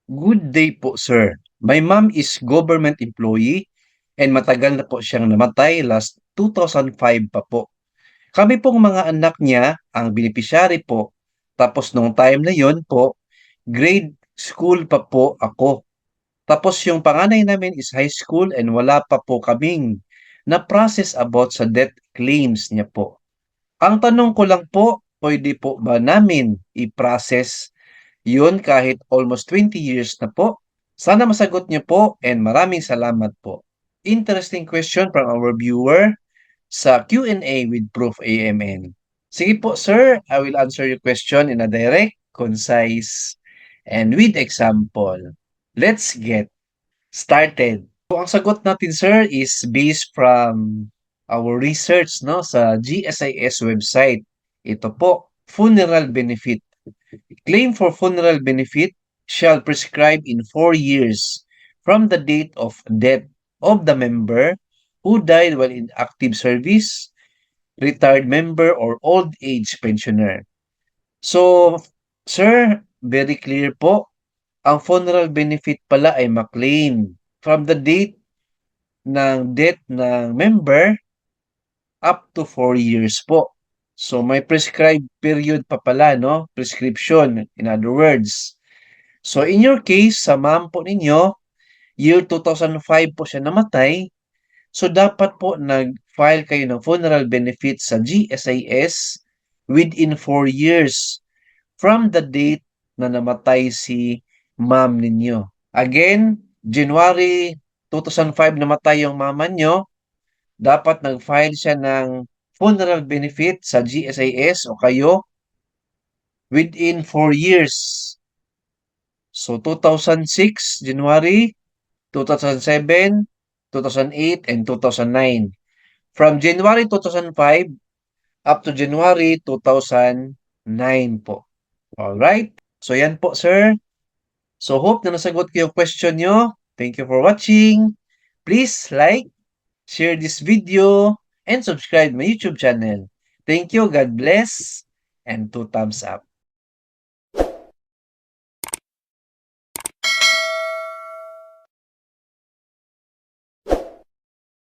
Good day po, sir. My mom is government employee and matagal na po siyang namatay last 2005 pa po. Kami pong mga anak niya ang beneficiary po. Tapos nung time na yon po, grade school pa po ako. Tapos yung panganay namin is high school and wala pa po kaming na-process about sa death claims niya po. Ang tanong ko lang po, pwede po ba namin i-process yun kahit almost 20 years na po? Sana masagot niyo po and maraming salamat po. Interesting question from our viewer sa Q&A with Proof AMN. Sige po, sir. I will answer your question in a direct, concise, and with example. Let's get started. So, ang sagot natin, sir, is based from our research no sa GSIS website. Ito po, funeral benefit. Claim for funeral benefit shall prescribe in 4 years from the date of death of the member who died while in active service, retired member, or old age pensioner. So, sir, very clear po. Ang funeral benefit pala ay maklaim from the date ng death ng member up to 4 years po. So, may prescribed period pa pala, no? Prescription, in other words. So, in your case, sa mom po ninyo, year 2005 po siya namatay. So, dapat po nag-file kayo ng funeral benefit sa GSIS within 4 years from the date na namatay si mom ninyo. Again, January 2005 namatay yung mama nyo, dapat nag-file siya ng funeral benefit sa GSIS o kayo within 4 years. So 2006, January, 2007, 2008, and 2009. From January 2005 up to January 2009 po. Alright? So yan po, sir. So hope na nasagot ko yung question nyo. Thank you for watching. Please like, share this video, and subscribe my YouTube channel. Thank you, God bless, and 2 thumbs up.